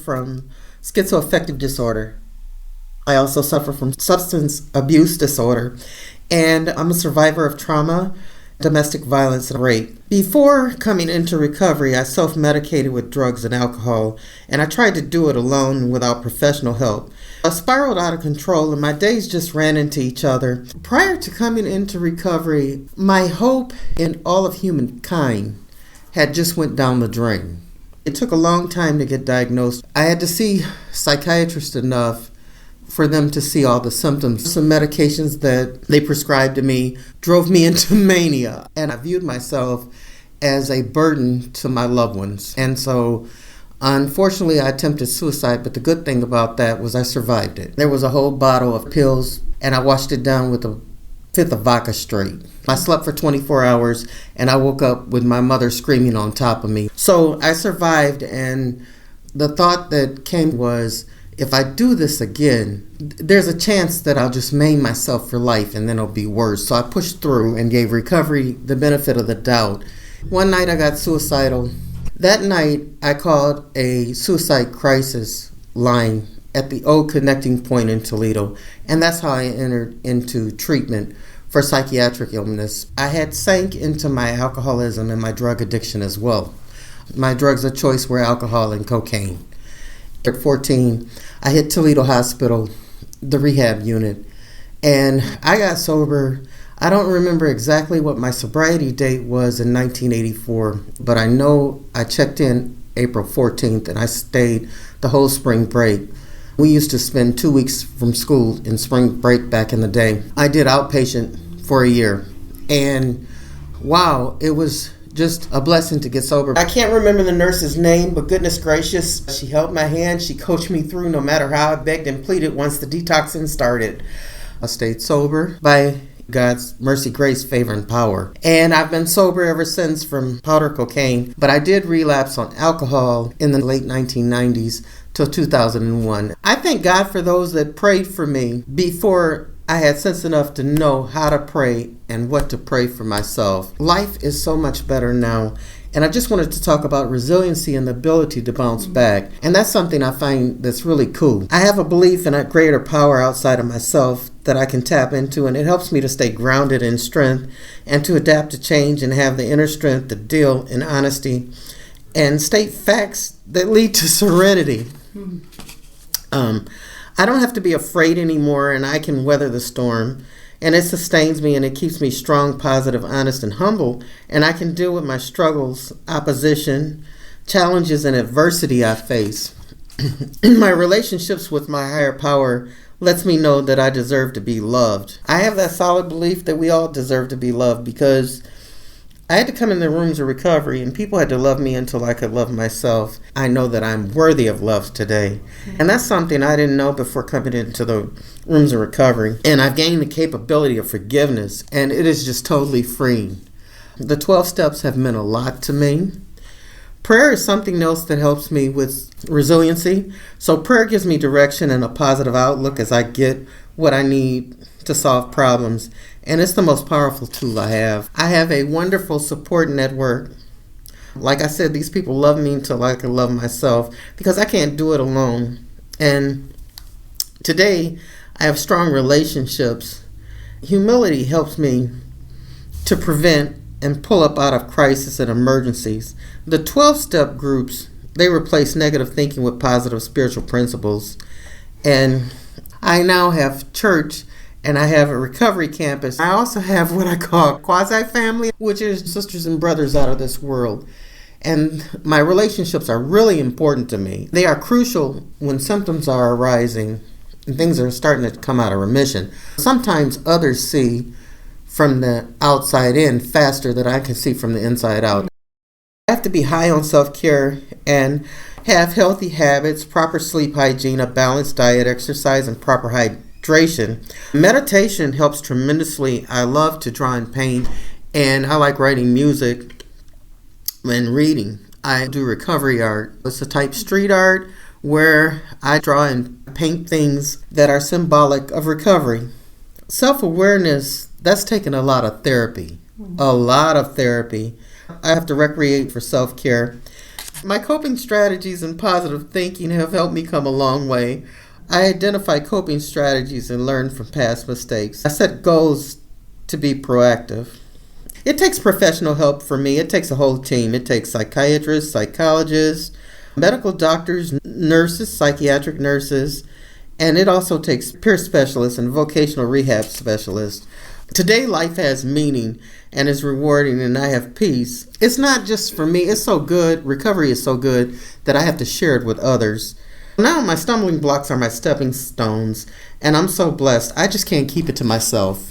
from schizoaffective disorder. I also suffer from substance abuse disorder, and I'm a survivor of trauma, domestic violence, and rape. Before coming into recovery, I self-medicated with drugs and alcohol, and I tried to do it alone without professional help. I spiraled out of control, and my days just ran into each other. Prior to coming into recovery, my hope in all of humankind had just went down the drain. It took a long time to get diagnosed. I had to see psychiatrists enough for them to see all the symptoms. Some medications that they prescribed to me drove me into mania, and I viewed myself as a burden to my loved ones. And so, unfortunately, I attempted suicide, but the good thing about that was I survived it. There was a whole bottle of pills, and I washed it down with a fifth of vodka straight. I slept for 24 hours, and I woke up with my mother screaming on top of me. So I survived, and the thought that came was, if I do this again, there's a chance that I'll just maim myself for life and then it'll be worse. So I pushed through and gave recovery the benefit of the doubt. One night I got suicidal. That night I called a suicide crisis line at the old connecting point in Toledo, and that's how I entered into treatment for psychiatric illness. I had sank into my alcoholism and my drug addiction as well. My drugs of choice were alcohol and cocaine. At 14, I hit Toledo Hospital, the rehab unit, and I got sober. I don't remember exactly what my sobriety date was in 1984, but I know I checked in April 14th, and I stayed the whole spring break. We used to spend 2 weeks from school in spring break back in the day. I did outpatient for a year, and wow, it was just a blessing to get sober. I can't remember the nurse's name, but goodness gracious, she held my hand, she coached me through no matter how I begged and pleaded once the detoxing started. I stayed sober by God's mercy, grace, favor, and power. And I've been sober ever since from powder cocaine, but I did relapse on alcohol in the late 1990s till 2001. I thank God for those that prayed for me before I had sense enough to know how to pray and what to pray for myself. Life is so much better now, and I just wanted to talk about resiliency and the ability to bounce back. And that's something I find that's really cool. I have a belief in a greater power outside of myself that I can tap into, and it helps me to stay grounded in strength and to adapt to change and have the inner strength to deal in honesty and state facts that lead to serenity. I don't have to be afraid anymore, and I can weather the storm, and it sustains me, and it keeps me strong, positive, honest, and humble, and I can deal with my struggles, opposition, challenges, and adversity I face. My relationships with my higher power lets me know that I deserve to be loved. I have that solid belief that we all deserve to be loved, because I had to come in the rooms of recovery, and people had to love me until I could love myself. I know that I'm worthy of love today. And that's something I didn't know before coming into the rooms of recovery. And I've gained the capability of forgiveness, and it is just totally freeing. The 12 steps have meant a lot to me. Prayer is something else that helps me with resiliency. So prayer gives me direction and a positive outlook as I get what I need to solve problems. And it's the most powerful tool I have. I have a wonderful support network. Like I said, these people love me until I can love myself, because I can't do it alone. And today, I have strong relationships. Humility helps me to prevent and pull up out of crisis and emergencies. The 12-step groups, they replace negative thinking with positive spiritual principles. And I now have church, and I have a recovery campus. I also have what I call quasi-family, which is sisters and brothers out of this world. And my relationships are really important to me. They are crucial when symptoms are arising and things are starting to come out of remission. Sometimes others see from the outside in faster than I can see from the inside out. I have to be high on self-care and have healthy habits, proper sleep hygiene, a balanced diet, exercise, and proper hydration. Meditation helps tremendously. I love to draw and paint, and I like writing music and reading. I do recovery art. It's a type street art where I draw and paint things that are symbolic of recovery. Self-awareness, that's taken a lot of therapy. A lot of therapy. I have to recreate for self-care. My coping strategies and positive thinking have helped me come a long way. I identify coping strategies and learn from past mistakes. I set goals to be proactive. It takes professional help for me. It takes a whole team. It takes psychiatrists, psychologists, medical doctors, nurses, psychiatric nurses, and it also takes peer specialists and vocational rehab specialists. Today, life has meaning and is rewarding, and I have peace. It's not just for me. It's so good. Recovery is so good that I have to share it with others. Now my stumbling blocks are my stepping stones, and I'm so blessed. I just can't keep it to myself.